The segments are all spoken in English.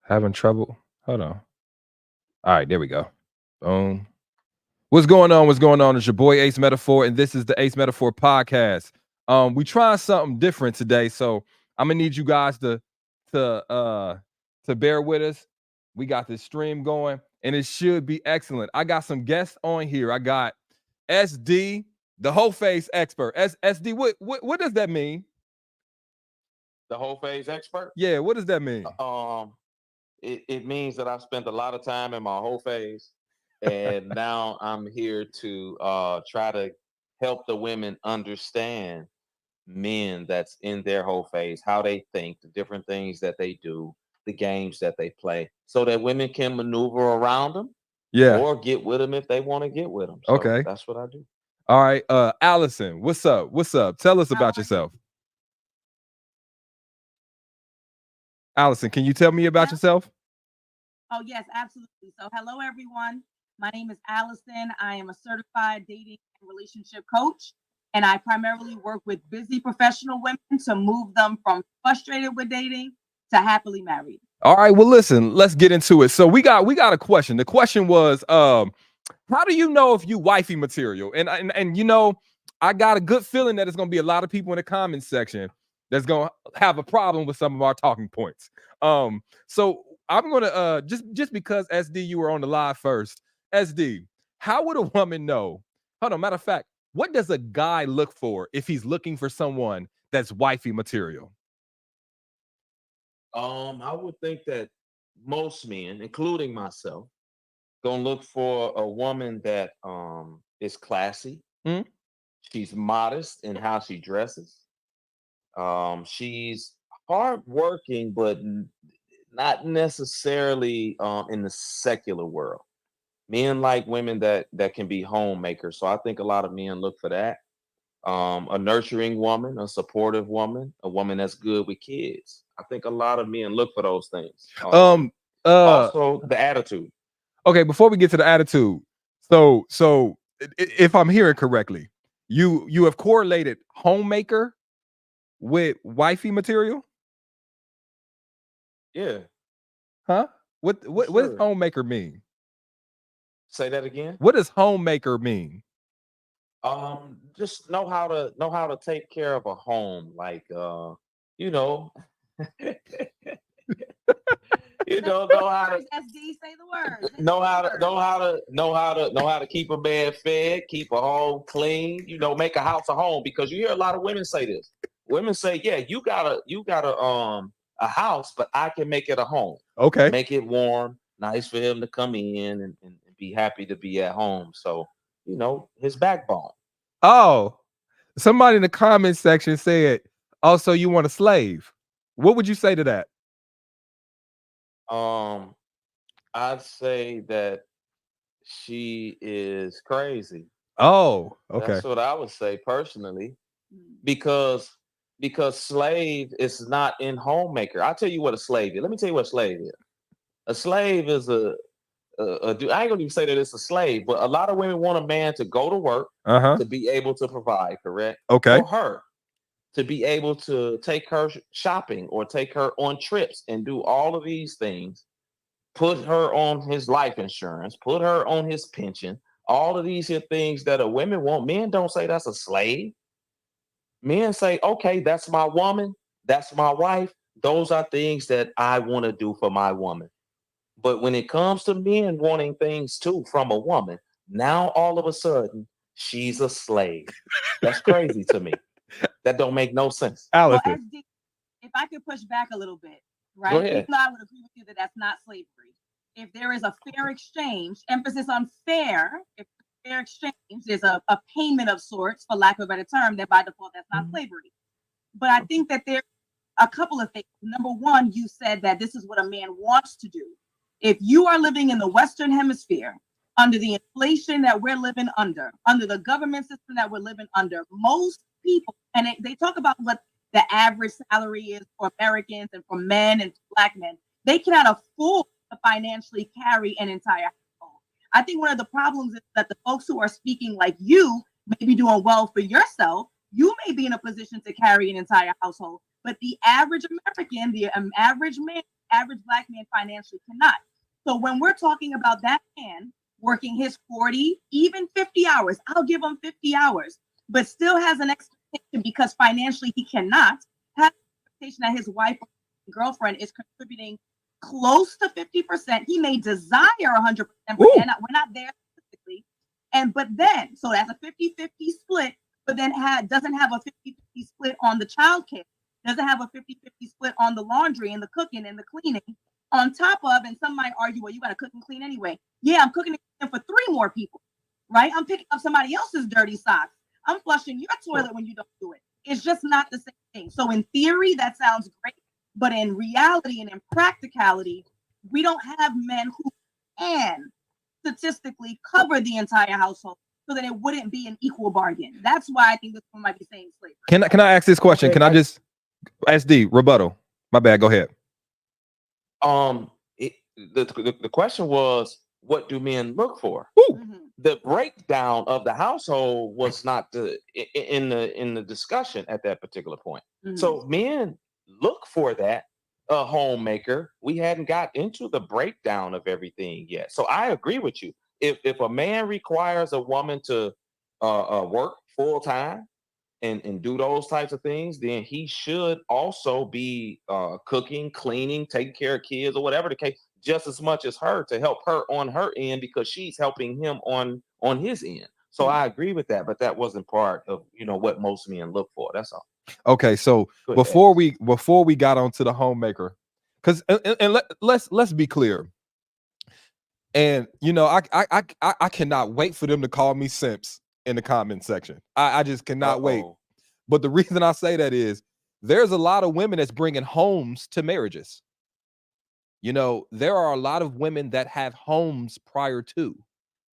Having trouble. Hold on. All right, there we go. Boom. What's going on? What's going on? It's your boy Ace Metaphor, and this is the Ace Metaphor podcast. We trying something different today, so I'm gonna need you guys to uh to bear with us. We got this stream going, and it should be excellent. I got some guests on here. I got SD, the whole face expert. SD, what does that mean? The whole phase expert. Yeah, what does that mean? It means that I spent a lot of time in my whole phase, and now I'm here to try to help the women understand men that's in their whole phase, how they think, the different things that they do, the games that they play, so that women can maneuver around them Yeah. or get with them if they want to get with them. So Okay. that's what I do. All right. Allison, what's up? What's up? Tell us about yourself. Allison, can you tell me about yourself? Oh, yes, absolutely. So, hello, everyone. My name is Allison. I am a certified dating and relationship coach, and I primarily work with busy professional women to move them from frustrated with dating to happily married. All right. Well, listen, let's get into it. So we got a question. The question was, how do you know if you wifey material? And you know, I got a good feeling that it's gonna be a lot of people in the comments section that's gonna have a problem with some of our talking points. So I'm gonna just because SD, you were on the live first. SD, how would a woman know? Hold on, matter of fact, what does a guy look for if he's looking for someone that's wifey material? I would think that most men, including myself, gonna look for a woman that is classy. Mhm. She's modest in how she dresses. She's hardworking, but not necessarily in the secular world. Men like women that can be homemakers. So I think a lot of men look for that. A nurturing woman, a supportive woman, a woman that's good with kids. I think a lot of men look for those things. Um, uh, Also, the attitude. okay, before we get to the attitude, so if I'm hearing correctly, you have correlated homemaker with wifey material, Yeah, huh? for What does sure. homemaker mean? Say that again. What does homemaker mean? Just know how to take care of a home, like you know, know how to SD, say the words. know how to keep a man fed, keep a home clean, make a house a home, because you hear a lot of women say this. Women say, yeah, you got a house, but I can make it a home. Okay. Make it warm, nice for him to come in and be happy to be at home. So, his backbone. Oh, somebody in the comment section said, also you want a slave. What would you say to that? Um, I'd say that she is crazy. Oh, okay. That's what I would say personally, because slave is not in homemaker. I'll tell you what a slave is. Let me tell you what a slave is. A slave is I ain't gonna even say that it's a slave, but a lot of women want a man to go to work Uh-huh. to be able to provide, correct? Okay. For her to be able to take her shopping or take her on trips and do all of these things, put her on his life insurance, put her on his pension, all of these here things that a women want. Men don't say that's a slave. Men say, okay, that's my woman, that's my wife. Those are things that I want to do for my woman. But when it comes to men wanting things too from a woman, now all of a sudden she's a slave. That's crazy to me. That don't make no sense. Well, Allison. SD, if I could push back a little bit, Go right? Even ahead. though I would agree with you that that's not slavery. If there is a fair exchange, emphasis on fair, if fair exchange is a payment of sorts, for lack of a better term, then by default, that's not slavery. But I think that there are a couple of things. Number one, you said that this is what a man wants to do. If you are living in the Western Hemisphere, under the inflation that we're living under the government system that we're living under, most people, and they talk about what the average salary is for Americans and for men and Black men, they cannot afford to financially carry an entire household. I think one of the problems is that the folks who are speaking like you may be doing well for yourself. You may be in a position to carry an entire household, but the average American, the average man average Black man financially cannot. So when we're talking about that man working his 40, even 50 hours, I'll give him 50 hours, but still has an expectation because financially he cannot have an expectation that his wife or girlfriend is contributing close to 50%. He may desire 100%, but we're not there statistically. But then, so that's a 50-50 split, but then doesn't have a 50-50 split on the childcare, doesn't have a 50-50 split on the laundry and the cooking and the cleaning. On top of, and some might argue, well, you got to cook and clean anyway. Yeah, I'm cooking and cleaning for 3 more people, right? I'm picking up somebody else's dirty socks. I'm flushing your toilet when you don't do it. It's just not the same thing. So in theory, that sounds great. But in reality and in practicality, we don't have men who can statistically cover the entire household so that it wouldn't be an equal bargain. That's why I think this one might be saying slavery. Can I ask this question? Can I just SD rebuttal? My bad. Go ahead. The question was, what do men look for? The breakdown of the household was not in the discussion at that particular point. So men look for that homemaker. We hadn't got into the breakdown of everything yet. So I agree with you. If a man requires a woman to work full time and do those types of things, then he should also be cooking, cleaning, taking care of kids or whatever the case, just as much as her, to help her on her end because she's helping him on his end. So I agree with that, but that wasn't part of what most men look for. That's all. Okay, so before we got onto the homemaker, because let's be clear. And I cannot wait for them to call me simps in the comment section. I just cannot wait. But the reason I say that is there's a lot of women that's bringing homes to marriages. There are a lot of women that have homes prior to,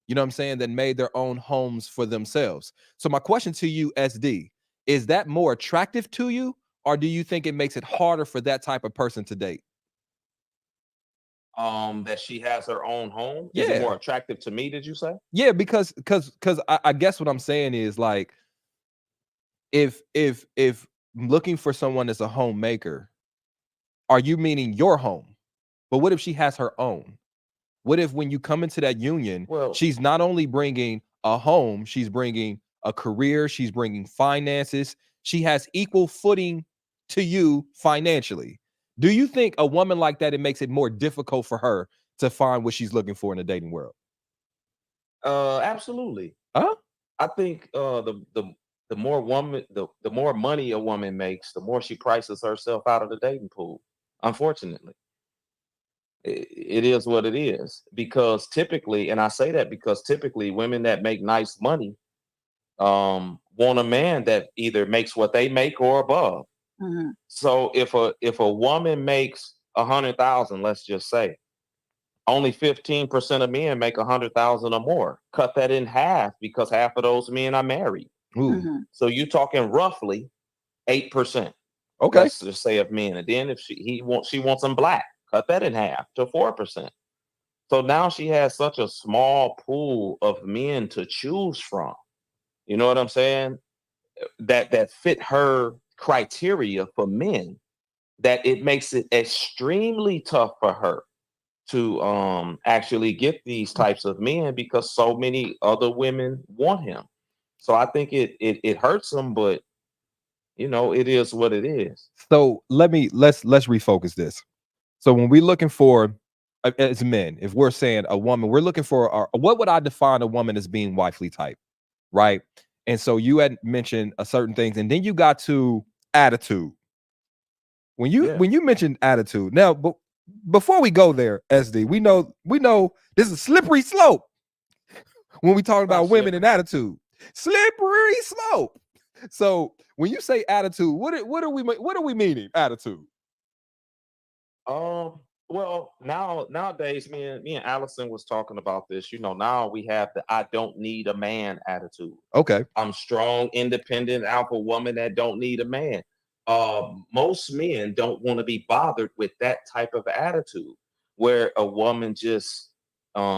what I'm saying, that made their own homes for themselves. So my question to you, SD, is that more attractive to you, or do you think it makes it harder for that type of person to date? That she has her own home. Yeah. Is it more attractive to me, did you say? Yeah, because I guess what I'm saying is, like, if looking for someone as a homemaker, are you meaning your home? But what if she has her own? What if when you come into that union, she's not only bringing a home, she's bringing a career, she's bringing finances, she has equal footing to you financially. Do you think a woman like that, it makes it more difficult for her to find what she's looking for in the dating world? Absolutely. I think the more money a woman makes, the more she prices herself out of the dating pool. Unfortunately, it is what it is. Because typically, and I say that because typically women that make nice money want a man that either makes what they make or above. So if a woman makes 100,000, let's just say, only 15% of men make 100,000 or more. Cut that in half because half of those men are married. So you're talking roughly 8%. Okay, let's just say of men. And then if she wants them black, cut that in half to 4%. So now she has such a small pool of men to choose from. You know what I'm saying? That fit her criteria for men, that it makes it extremely tough for her to actually get these types of men because so many other women want him. So I think it hurts them, but it is what it is. So let's refocus this. So when we're looking for, as men, if we're saying a woman, we're looking for what would I define a woman as being wifely type, right? And so you had mentioned certain things, and then you got to attitude. When you mentioned attitude, now, but before we go there, SD, we know this is a slippery slope when we talk about women and attitude. Slippery slope. So when you say attitude, what are we meaning? Attitude. Well, nowadays, me and Allison was talking about this. Now we have the "I don't need a man" attitude. Okay. I'm strong, independent, alpha woman that don't need a man. Most men don't want to be bothered with that type of attitude, where a woman just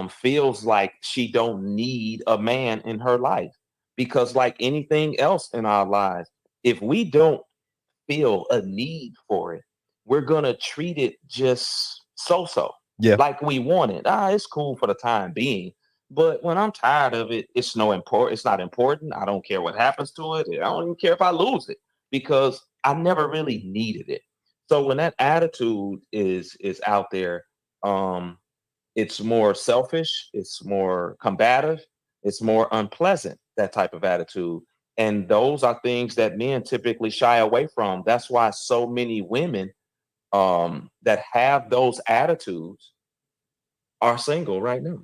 feels like she don't need a man in her life. Because like anything else in our lives, if we don't feel a need for it, we're gonna treat it just so. Yeah. Like we want it. It's cool for the time being. But when I'm tired of it, it's not important. I don't care what happens to it. I don't even care if I lose it because I never really needed it. So when that attitude is out there, it's more selfish, it's more combative, it's more unpleasant, that type of attitude. And those are things that men typically shy away from. That's why so many women that have those attitudes are single right now.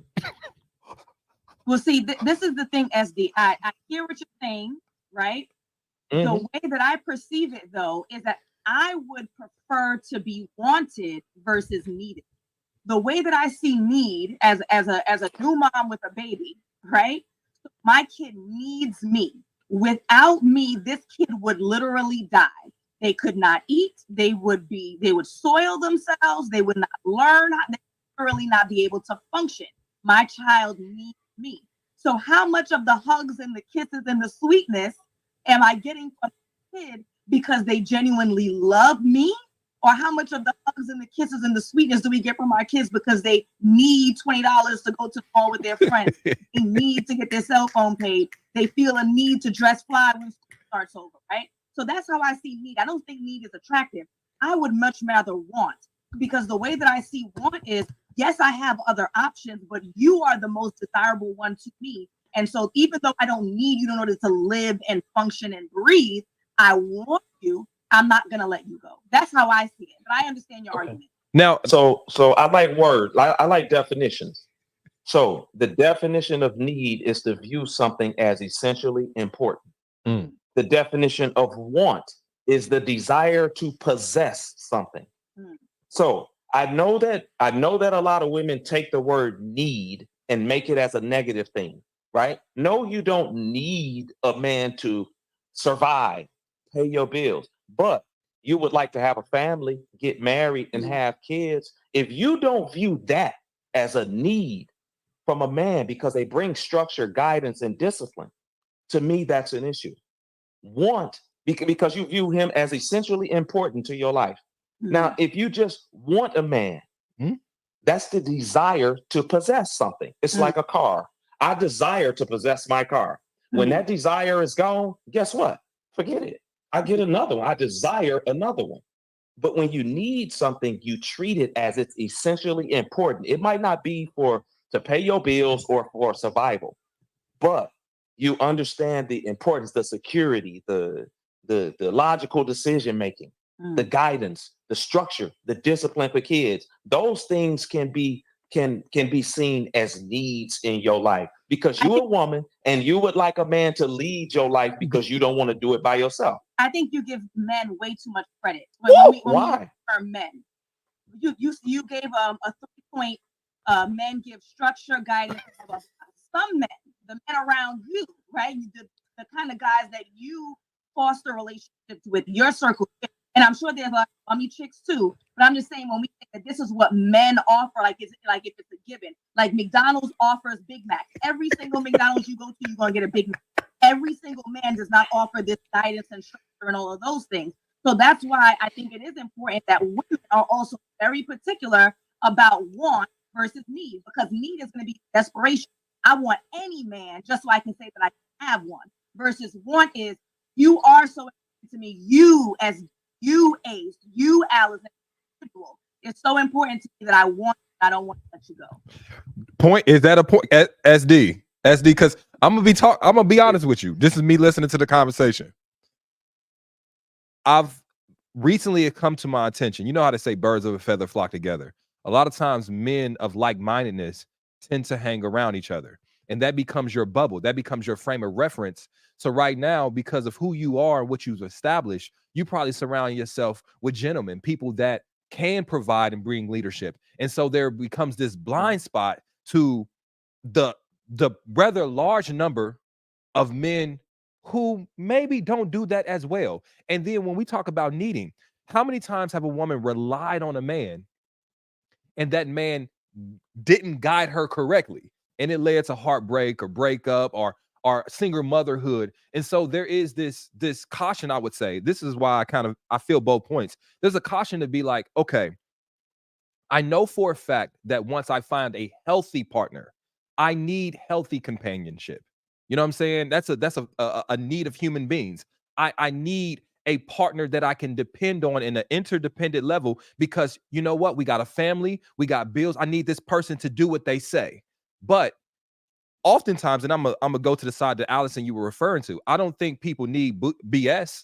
Well, see, this is the thing, SD. I hear what you're saying, right? Mhm. The way that I perceive it, though, is that I would prefer to be wanted versus needed. The way that I see need as a new mom with a baby, right? My kid needs me. Without me, this kid would literally die. They could not eat. They would soil themselves. They would not learn. They would literally not be able to function. My child needs me. So how much of the hugs and the kisses and the sweetness am I getting from the kid because they genuinely love me? Or how much of the hugs and the kisses and the sweetness do we get from our kids because they need $20 to go to the mall with their friends? They need to get their cell phone paid. They feel a need to dress fly when school starts over, right? So that's how I see need. I don't think need is attractive. I would much rather want, because the way that I see want is, yes, I have other options, but you are the most desirable one to me. And so even though I don't need you in order to live and function and breathe, I want you. I'm not going to let you go. That's how I see it. But I understand your argument. Now, so I like words. I like definitions. So the definition of need is to view something as essentially important. The definition of want is the desire to possess something. So I know that a lot of women take the word need and make it as a negative thing, right? No, you don't need a man to survive, pay your bills, but you would like to have a family, get married, and have kids. If you don't view that as a need from a man because they bring structure, guidance, and discipline, to me, that's an issue. Want, because you view him as essentially important to your life. Now, if you just want a man, that's the desire to possess something. It's like a car. I desire to possess my car. When that desire is gone, guess what? Forget it. I get another one. I desire another one. But when you need something, you treat it as it's essentially important. It might not be to pay your bills or for survival, but you understand the importance, the security, the logical decision making, the guidance, the structure, the discipline for kids. Those things can be seen as needs in your life because you're a woman and you would like a man to lead your life because you don't want to do it by yourself. I think you give men way too much credit. Why? For men, you gave a 3-point. Men give structure, guidance. Blah, blah, blah. Some men, the men around you, right? The kind of guys that you foster relationships with, your circle. And I'm sure there's a lot of mommy chicks too. But I'm just saying, when we think that this is what men offer, like if it's a given, like McDonald's offers Big Mac. Every single McDonald's you go to, you're gonna get a Big Mac. Every single man does not offer this guidance and structure and all of those things. So that's why I think it is important that women are also very particular about want versus need, because need is going to be desperation. I want any man just so I can say that I have one, versus want is you are so important to me. You as you, Ace, you, Allison, individual. It's so important to me that I want. I don't want to let you go. Point, is that a point? SD, because I'm gonna be honest with you. This is me listening to the conversation. I've recently come to my attention. You know how to say birds of a feather flock together. A lot of times men of like-mindedness tend to hang around each other, and that becomes your bubble. That becomes your frame of reference. So right now, because of who you are and what you've established, you probably surround yourself with gentlemen, people that can provide and bring leadership. And so there becomes this blind spot to the rather large number of men who maybe don't do that as well. And then when we talk about needing, how many times have a woman relied on a man and that man didn't guide her correctly, and it led to heartbreak or breakup or or single motherhood. And so there is this caution, I would say. This is why I feel both points. There's a caution to be like, okay, I know for a fact that once I find a healthy partner, I need healthy companionship. You know what I'm saying? That's a need of human beings. I need a partner that I can depend on in an interdependent level, because you know what? We got a family, we got bills. I need this person to do what they say. But oftentimes, and I'm gonna go to the side that Allison you were referring to, I don't think people need BS.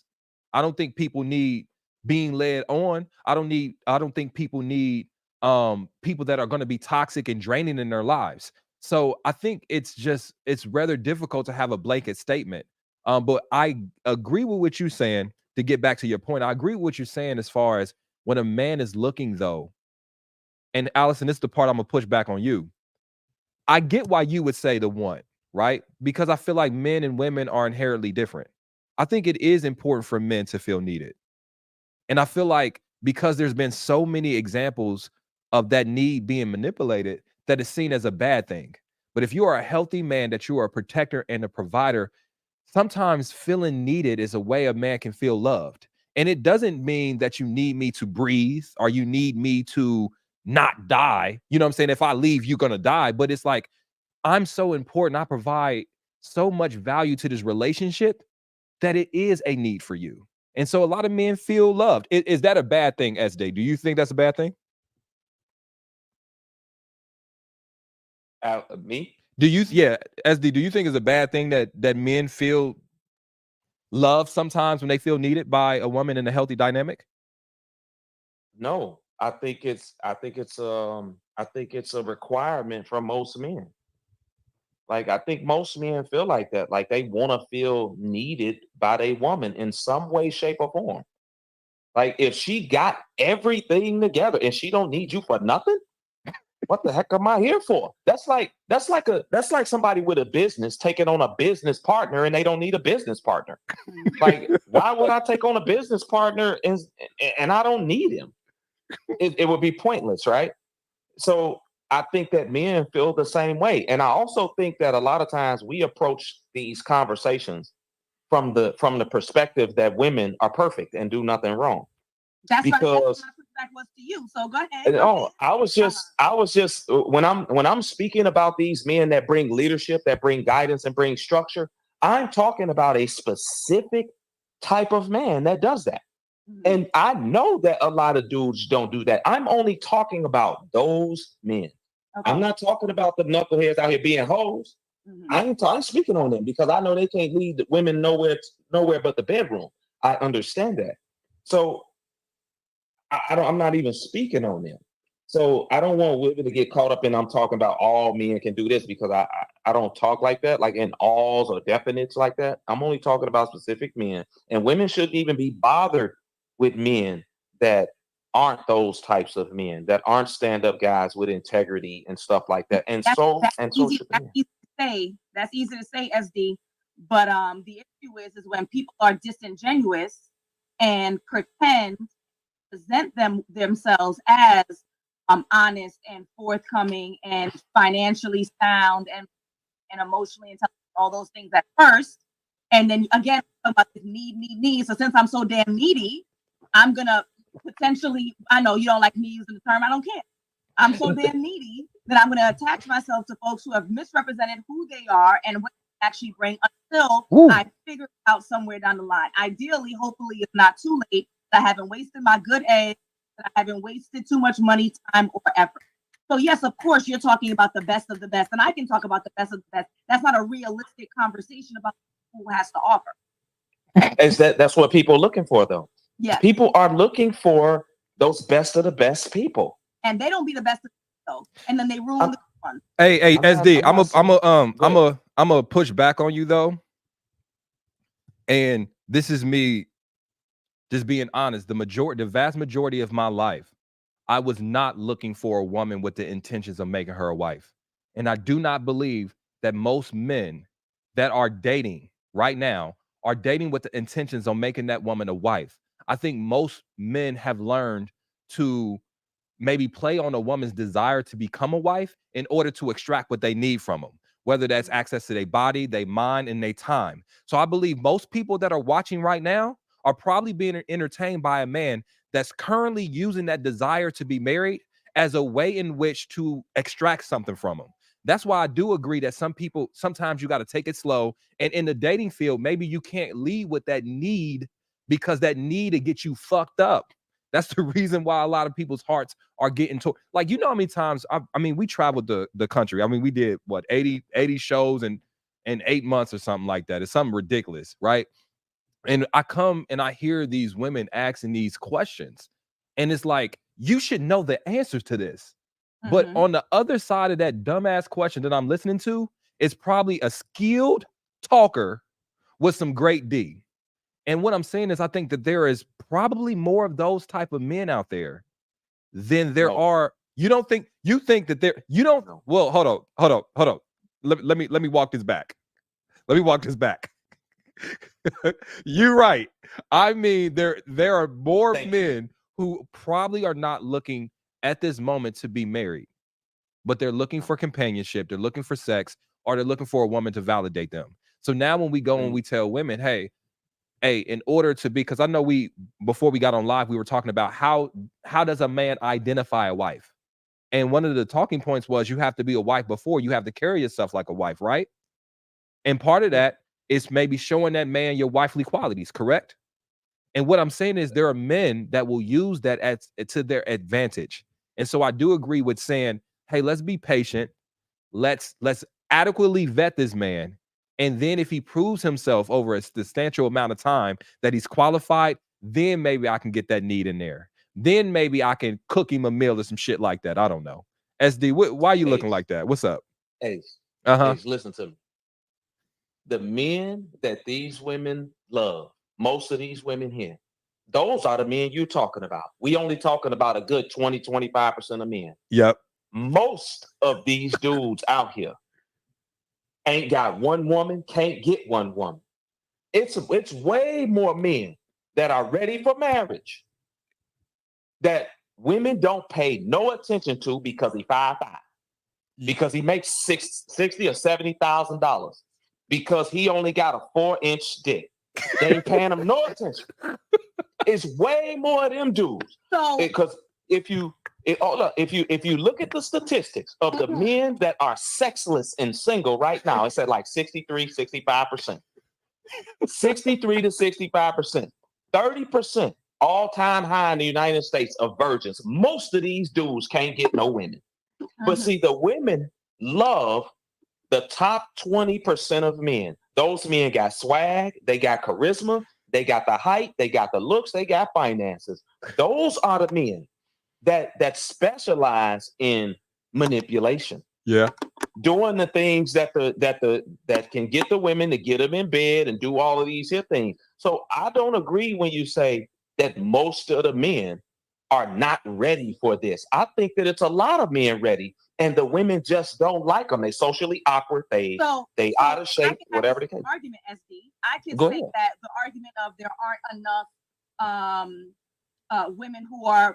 I don't think people need being led on. I don't think people need people that are going to be toxic and draining in their lives. So I think it's rather difficult to have a blanket statement. But I agree with what you're saying. To get back to your point, I agree with what you're saying as far as when a man is looking, though. And Allison, this is the part I'm gonna push back on you. I get why you would say the one, right? Because I feel like men and women are inherently different. I think it is important for men to feel needed. And I feel like because there's been so many examples of that need being manipulated, that is seen as a bad thing. But if you are a healthy man, that you are a protector and a provider, sometimes feeling needed is a way a man can feel loved. And it doesn't mean that you need me to breathe or you need me to not die. You know what I'm saying? If I leave, you're going to die. But it's like, I'm so important. I provide so much value to this relationship that it is a need for you. And so a lot of men feel loved. Is that a bad thing, SD? Do you think that's a bad thing? Me? SD, do you think it's a bad thing that men feel love sometimes when they feel needed by a woman in a healthy dynamic? No, I think it's a requirement for most men. Like, I think most men feel like that. Like, they want to feel needed by their woman in some way, shape, or form. Like, if she got everything together and she don't need you for nothing, what the heck am I here for? That's like somebody with a business taking on a business partner and they don't need a business partner. Like, why would I take on a business partner and I don't need him? It would be pointless, right? So I think that men feel the same way. And I also think that a lot of times we approach these conversations from the perspective that women are perfect and do nothing wrong. That's what Because my pushback was to you. So go ahead. Go oh, ahead. I was just when I'm speaking about these men that bring leadership, that bring guidance and bring structure, I'm talking about a specific type of man that does that. Mhm. And I know that a lot of dudes don't do that. I'm only talking about those men. I'm Okay. not talking about the knuckleheads out here being hoes. Mhm. I'm speaking on them because I know they can't lead the women nowhere but the bedroom. I understand that. So I'm not even speaking on them. So I don't want women to get caught up in I'm talking about all men can do this, because I don't talk like that, like in alls or definites like that. I'm only talking about specific men, and women shouldn't even be bothered with men that aren't those types of men, that aren't stand-up guys with integrity and stuff like that. And That's so that's and so easy. should That's men. easy to say. That's easy to say, SD. But the issue is when people are disingenuous and pretend present themselves as honest and forthcoming and financially sound and emotionally intelligent, all those things at first. And then again, about this need. So since I'm so damn needy, I'm gonna potentially, I know you don't like me using the term, I don't care. I'm so damn needy that I'm gonna attach myself to folks who have misrepresented who they are and what they actually bring until Ooh. I figure it out somewhere down the line. Ideally, hopefully it's not too late, that I haven't wasted my good eggs, that I haven't wasted too much money, time, or effort. So yes, of course, you're talking about the best of the best, and I can talk about the best of the best. That's not a realistic conversation about who has to offer. That's what people are looking for, though. Yes, People are looking for those best of the best people. and they don't be the best of the best, though, and then they ruin I'm, the one. Hey, I'm not. SD, I'm not saying. Go ahead. I'm a push back on you though. And this is me just being honest. The vast majority of my life, I was not looking for a woman with the intentions of making her a wife. And I do not believe that most men that are dating right now are dating with the intentions of making that woman a wife. I think most men have learned to maybe play on a woman's desire to become a wife in order to extract what they need from them. whether that's access to their body, their mind, and their time. So I believe most people that are watching right now are probably being entertained by a man that's currently using that desire to be married as a way in which to extract something from them. That's why I do agree that some people, sometimes you got to take it slow. And in the dating field, maybe you can't lead with that need, because that need to get you fucked up. That's the reason why a lot of people's hearts are getting to, like, you know how many times, I mean, we traveled the country. I mean, we did what, 80 shows in 8 months or something like that. It's something ridiculous, right? And I come and I hear these women asking these questions, and it's like, you should know the answers to this. But on the other side of that dumbass question that I'm listening to is probably a skilled talker with some great D. And what I'm saying is, I think that there is probably more of those type of men out there than there are. You don't think, you think that there, you don't. Well, hold on. Let me walk this back. Let me walk this back. You're right. I mean, there are more men who probably are not looking at this moment to be married, but they're looking for companionship, they're looking for sex, or they're looking for a woman to validate them. So now when we go and we tell women, hey, in order to be, because I know before we got on live, we were talking about how does a man identify a wife? And one of the talking points was, you have to be a wife before you have to carry yourself like a wife, right? And part of that is maybe showing that man your wifely qualities, correct? And what I'm saying is, there are men that will use that to their advantage. And so I do agree with saying, hey, let's be patient. Let's adequately vet this man. And then if he proves himself over a substantial amount of time that he's qualified, then maybe I can get that need in there. Then maybe I can cook him a meal or some shit like that. I don't know. SD, why are you looking like that? What's up? Ace, Uh-huh. Ace, listen to me. The men that these women love, most of these women here, those are the men you're talking about. We only talking about a good 20, 25% of men. Yep. Most of these dudes out here ain't got one woman, can't get one woman. It's way more men that are ready for marriage that women don't pay no attention to because he 5'5", because he makes $60,000 or $70,000, because he only got a 4-inch dick. They ain't paying him no attention. It's way more of them dudes. So, because if you look at the statistics of the men that are sexless and single right now, it's at like 63, 65%. 63 to 65%. 30% all-time high in the United States of virgins. Most of these dudes can't get no women. But see, the women love the top 20% of men. Those men got swag, they got charisma, they got the height, they got the looks, they got finances. Those are the men that specialize in manipulation. Yeah. Doing the things that can get the women to get them in bed and do all of these here things. So I don't agree when you say that most of the men are not ready for this. I think that it's a lot of men ready, and the women just don't like them. They socially awkward. They out of shape, whatever the case. Argument, SD. I can say that the argument of there aren't enough women who are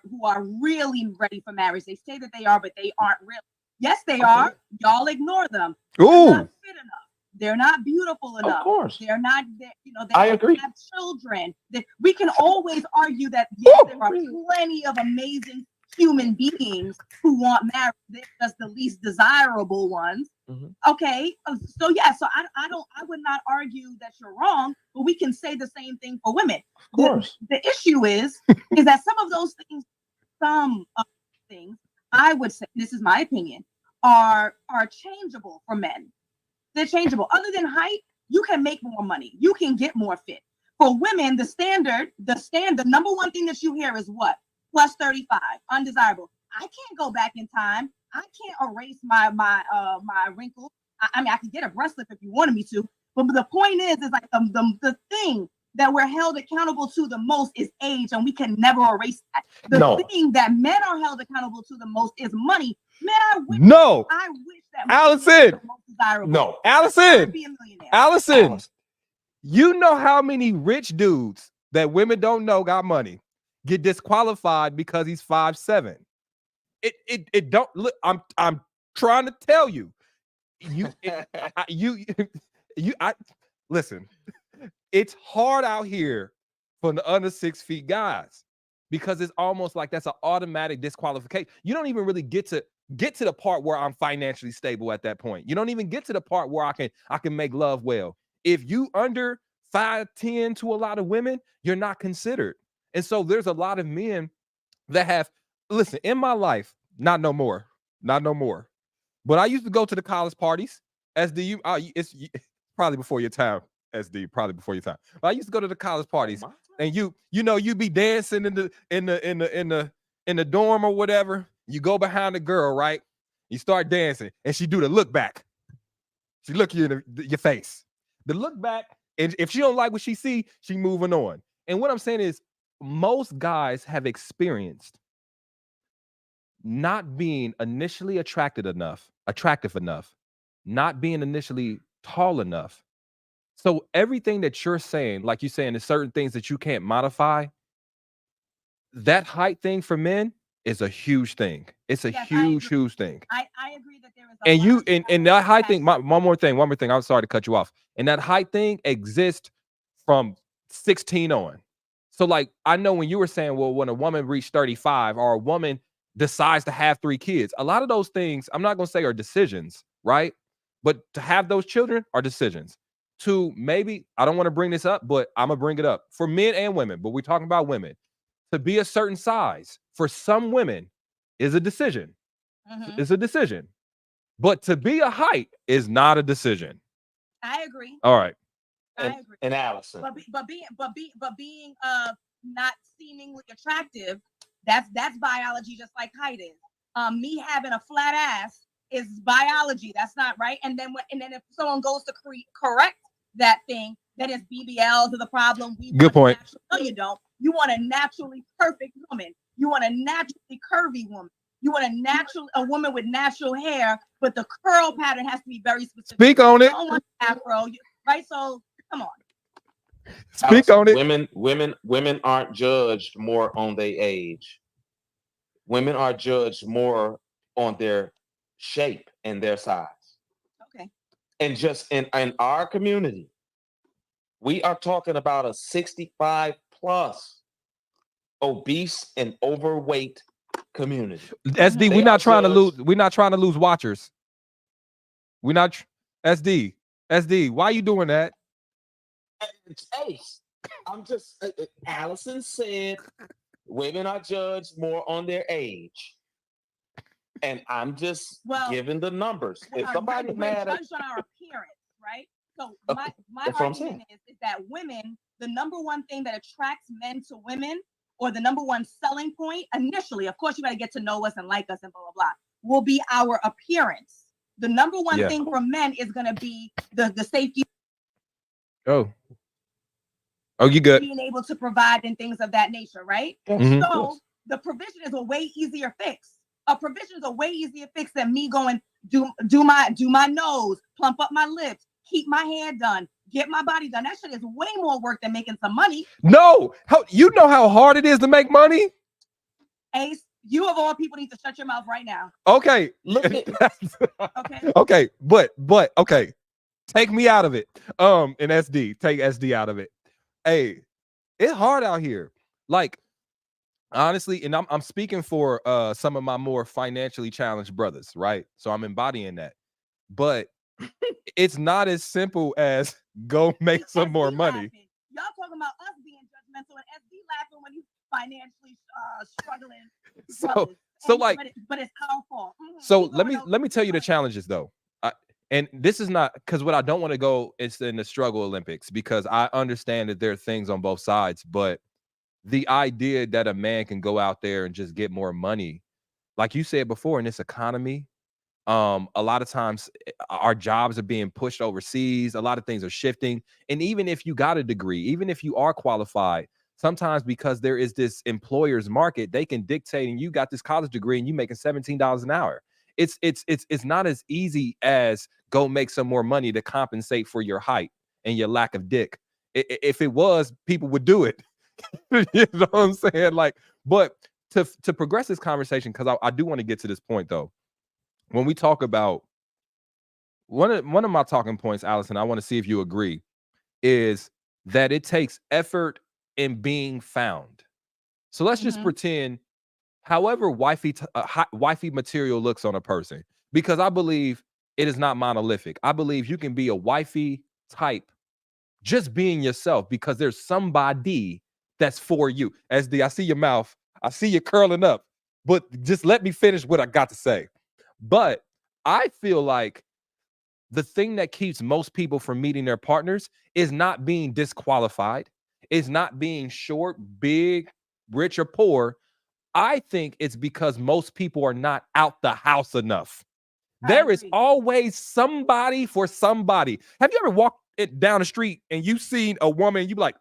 really ready for marriage. They say that they are, but they aren't really. Yes, they are. Y'all ignore them. They're not fit enough. They're not beautiful enough. Of course. They're not, they don't have children. We can always argue that there are plenty of amazing human beings who want marriage. They're just the least desirable ones. Okay. So I would not argue that you're wrong, but we can say the same thing for women. Of course. The issue is that some of things, I would say, this is my opinion, are changeable for men. They're changeable. Other than height, you can make more money. You can get more fit. For women, the number one thing that you hear is what? Plus 35, undesirable. I can't go back in time. I can't erase my wrinkles. I mean, I can get a breast lift if you wanted me to. But the point is like the thing that we're held accountable to the most is age, and we can never erase that. The thing that men are held accountable to the most is money. Man, I wish that Allison. No, Allison. Allison. You know how many rich dudes that women don't know got money get disqualified because he's 5'7"? It don't look. I'm trying to tell you. listen. It's hard out here for the under 6 feet guys because it's almost like that's an automatic disqualification. You don't even really get to the part where I'm financially stable at that point. You don't even get to the part where I can make love well. If you under 5'10" to a lot of women, you're not considered. And so there's a lot of men that have, listen, in my life, not no more. But I used to go to the college parties. SD, it's probably before your time. SD, probably before your time. But I used to go to the college parties, and you be dancing in the dorm or whatever. You go behind the girl, right? You start dancing, and she do the look back. She look you in your face. The look back, and if she don't like what she see, she moving on. And what I'm saying is, most guys have experienced not being initially attractive enough, not being initially tall enough. So everything that you're saying, like you're saying, there's certain things that you can't modify. That height thing for men is a huge thing. It's a huge thing. I agree that there is and that height thing, one more thing. I'm sorry to cut you off. And that height thing exists from 16 on. So like, I know when you were saying, well, when a woman reached 35 or a woman decides to have 3 kids, a lot of those things, I'm not going to say are decisions, right? But to have those children are decisions. To maybe, I don't want to bring this up, but I'm going to bring it up for men and women, but we're talking about women. To be a certain size for some women is a decision. Mm-hmm. It's a decision. But to be a height is not a decision. I agree. All right. I agree. And Allison. But being not seemingly attractive, that's biology, just like height is. Me having a flat ass is biology. That's not right. And then if someone goes to correct that thing, that is BBLs are the problem. Good point. No, you don't. You want a naturally perfect woman. You want a naturally curvy woman. You want a woman with natural hair, but the curl pattern has to be very specific. Speak on it. You don't want afro, right? So come on. Speak on it. Women aren't judged more on their age. Women are judged more on their shape and their size. Okay. And just in our community, we are talking about a 65 plus obese and overweight community. SD, we're not trying to lose watchers. We're not SD. Why are you doing that? Hey, I'm just Allison said women are judged more on their age. And I'm just giving the numbers. If somebody's mad at judged on our appearance, right? So my argument is that women, the number one thing that attracts men to women, or the number one selling point initially, of course, you got to get to know us and like us and blah, blah, blah, will be our appearance. The number one thing for men is going to be the safety. Oh, you good. Being able to provide and things of that nature, right? Mm-hmm. So the provision is a way easier fix. A provision is a way easier fix than me going do my nose, plump up my lips, keep my hair done, get my body done. That shit is way more work than making some money. No, you know how hard it is to make money? Ace, you of all people need to shut your mouth right now. Okay. Okay, but okay. Take me out of it. And SD, take SD out of it. Hey, it's hard out here. Like, honestly, and I'm speaking for some of my more financially challenged brothers, right? So I'm embodying that. But it's not as simple as go make some more money. Y'all talking about us being judgmental and SD laughing when you financially struggling. So like, but it's our fault. So let me tell you the challenges though. And this is not because what I don't want to go is in the struggle Olympics, because I understand that there are things on both sides, but the idea that a man can go out there and just get more money, like you said before, in this economy, a lot of times our jobs are being pushed overseas. A lot of things are shifting. And even if you got a degree, even if you are qualified, sometimes because there is this employer's market, they can dictate, and you got this college degree and you making $17 an hour. It's not as easy as go make some more money to compensate for your height and your lack of dick. If it was, people would do it. You know what I'm saying? Like, but to progress this conversation, because I do want to get to this point though. When we talk about one of my talking points, Allison, I want to see if you agree, is that it takes effort in being found. So let's just pretend, however wifey material looks on a person, because I believe it is not monolithic. I believe you can be a wifey type just being yourself because there's somebody that's for you. SD, I see your mouth. I see you curling up, but just let me finish what I got to say. But I feel like the thing that keeps most people from meeting their partners is not being disqualified, is not being short, big, rich, or poor. I think it's because most people are not out the house enough. There is always somebody for somebody. Have you ever walked down the street and you've seen a woman, you be like,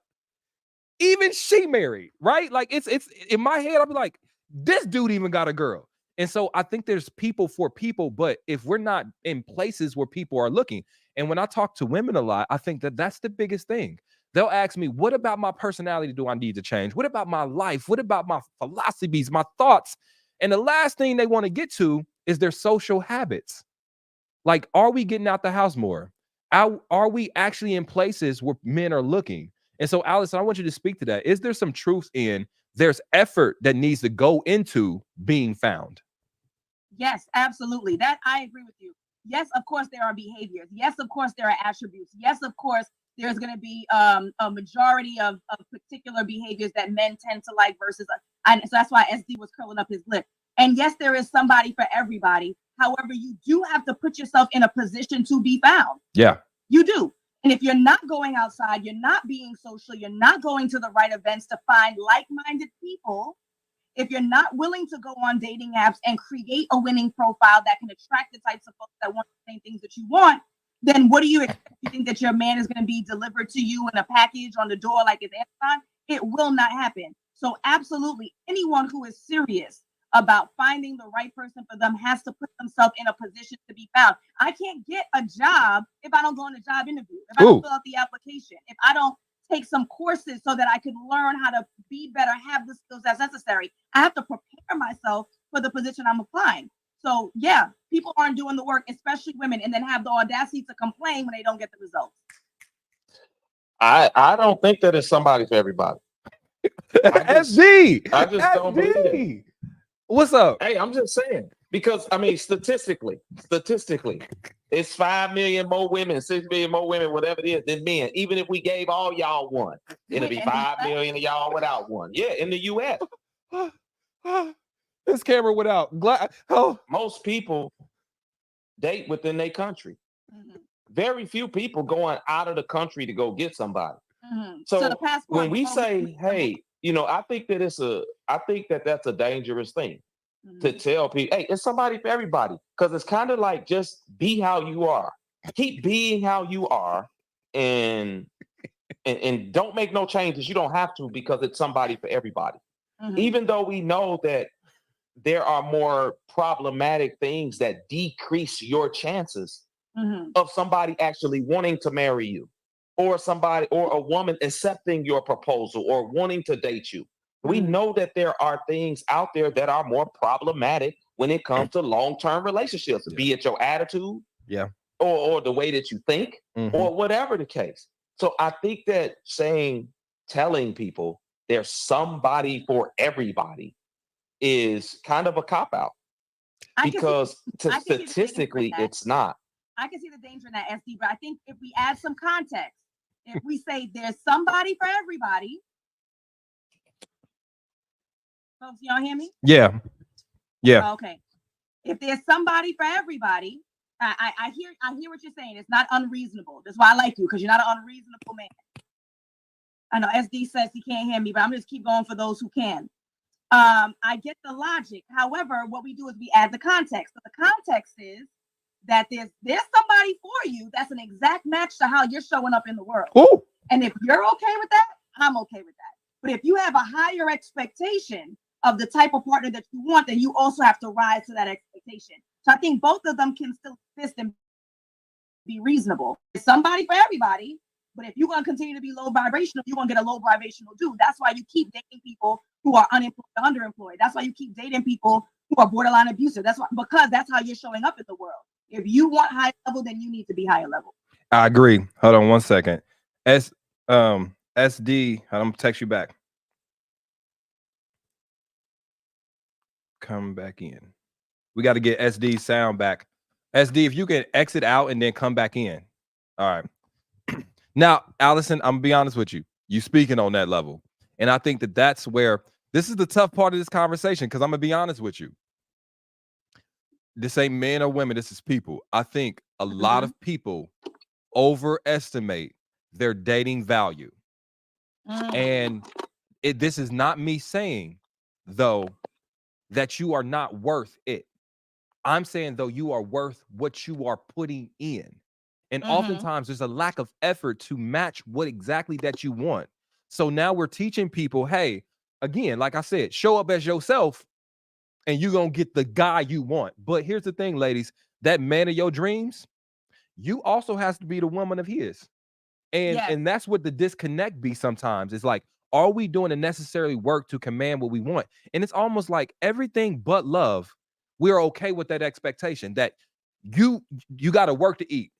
even she married, right? Like it's in my head, I'll be like, this dude even got a girl. And so I think there's people for people, but if we're not in places where people are looking, and when I talk to women a lot, I think that that's the biggest thing. They'll ask me, what about my personality do I need to change? What about my life? What about my philosophies, my thoughts? And the last thing they want to get to is their social habits. Like, are we getting out the house more? Are we actually in places where men are looking? And so, Allison, I want you to speak to that. Is there some truth in there's effort that needs to go into being found? Yes, absolutely. That I agree with you. Yes, of course, there are behaviors. Yes, of course, there are attributes. Yes, of course, there's going to be a majority of particular behaviors that men tend to like versus, so that's why SD was curling up his lip. And yes, there is somebody for everybody. However, you do have to put yourself in a position to be found. Yeah, you do. And if you're not going outside, you're not being social, you're not going to the right events to find like-minded people, if you're not willing to go on dating apps and create a winning profile that can attract the types of folks that want the same things that you want, then what do you expect? You think that your man is going to be delivered to you in a package on the door like it's Amazon? It will not happen. So absolutely, anyone who is serious about finding the right person for them has to put themselves in a position to be found. I can't get a job if I don't go on a job interview, if I don't fill out the application, if I don't take some courses so that I can learn how to be better, have the skills that's necessary. I have to prepare myself for the position I'm applying. So yeah, people aren't doing the work, especially women, and then have the audacity to complain when they don't get the results. I don't think that it's somebody for everybody. I just don't believe it. What's up? Hey, I'm just saying, because I mean, statistically, it's 5 million more women, 6 million more women, whatever it is, than men. Even if we gave all y'all one, it'll be 5 million of y'all without one. Yeah, in the US. This camera went out. Most people date within their country. Very few people going out of the country to go get somebody. So the when we say, hey, you know, I think that that's a dangerous thing to tell people, hey, it's somebody for everybody. Because it's kind of like, just be how you are. Keep being how you are, and don't make no changes. You don't have to, because it's somebody for everybody. Even though we know that there are more problematic things that decrease your chances of somebody actually wanting to marry you, or somebody, or a woman accepting your proposal or wanting to date you. We know that there are things out there that are more problematic when it comes to long-term relationships, be it your attitude, or the way that you think, or whatever the case. So I think that telling people there's somebody for everybody is kind of a cop-out, because statistically it's not. I can see the danger in that, SD, but I think if we add some context, if we say there's somebody for everybody, folks, y'all hear me? Yeah. Okay. If there's somebody for everybody, I hear what you're saying. It's not unreasonable. That's why I like you, because you're not an unreasonable man. I know SD says he can't hear me, but I'm just keep going for those who can. I get the logic. However, what we do is we add the context. So the context is that there's somebody for you that's an exact match to how you're showing up in the world. Ooh. And if you're okay with that, I'm okay with that. But if you have a higher expectation of the type of partner that you want, then you also have to rise to that expectation. So I think both of them can still exist and be reasonable. It's somebody for everybody, but if you're going to continue to be low vibrational, you're going to get a low vibrational dude. That's why you keep dating people who are unemployed, underemployed. That's why you keep dating people who are borderline abusive. Because that's how you're showing up in the world. If you want high level, then you need to be higher level. I agree. Hold on 1 second. SD, I'm gonna text you back. Come back in. We got to get SD sound back. SD, if you can exit out and then come back in. All right. Now, Allison, I'm gonna be honest with you. You speaking on that level, and I think that that's where this is the tough part of this conversation. Because I'm gonna be honest with you. This ain't men or women. This is people. I think a lot of people overestimate their dating value. And this is not me saying, though, that you are not worth it. I'm saying, though, you are worth what you are putting in. And oftentimes there's a lack of effort to match what exactly that you want. So now we're teaching people, hey, again, like I said, show up as yourself and you're going to get the guy you want. But here's the thing, ladies, that man of your dreams, you also has to be the woman of his. And that's what the disconnect be sometimes. It's like, are we doing the necessary work to command what we want? And it's almost like everything but love, we're okay with that expectation that you got to work to eat.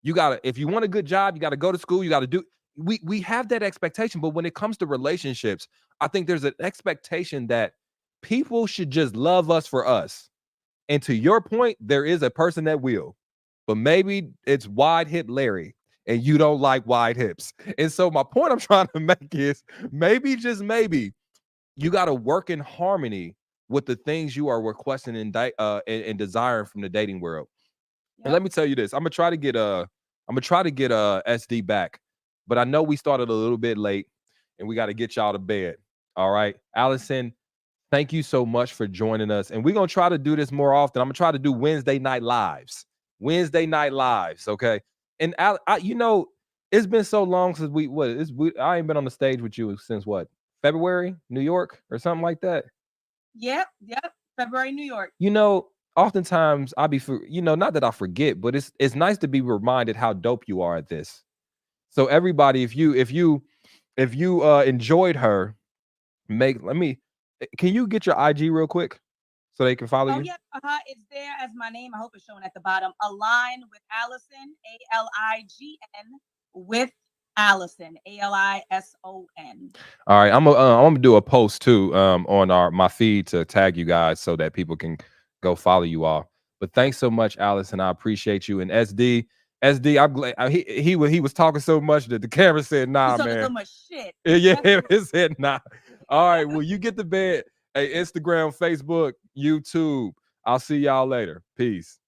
You got to, if you want a good job, you got to go to school, you got to do, we have that expectation. But when it comes to relationships, I think there's an expectation that people should just love us for us. And to your point, there is a person that will, but maybe it's wide hip Larry and you don't like wide hips. And so my point I'm trying to make is maybe, just maybe, you got to work in harmony with the things you are requesting and desiring from the dating world. And let me tell you this, I'm gonna try to get SD back, but I know we started a little bit late and we got to get y'all to bed. All right, Allison, thank you so much for joining us. And we're gonna try to do this more often. I'm gonna try to do Wednesday night lives. Okay. And you know, it's been so long since I ain't been on the stage with you since what, February, New York or something like that. Yep. February, New York. You know, oftentimes not that I forget, but it's nice to be reminded how dope you are at this. So everybody, if you enjoyed her, can you get your IG real quick so they can follow you? Yeah, it's there as my name. I hope it's showing at the bottom. Align with Allison, ALIGN with Allison, ALISON. All right, I'm gonna do a post too on my feed to tag you guys so that people can go follow you all. But thanks so much, Allison. I appreciate you. And SD, I'm glad he was talking so much that the camera said, "Nah, man." So much shit. Yeah, it said, "Nah." All right, well, you get to bed. Hey, Instagram, Facebook, YouTube. I'll see y'all later. Peace.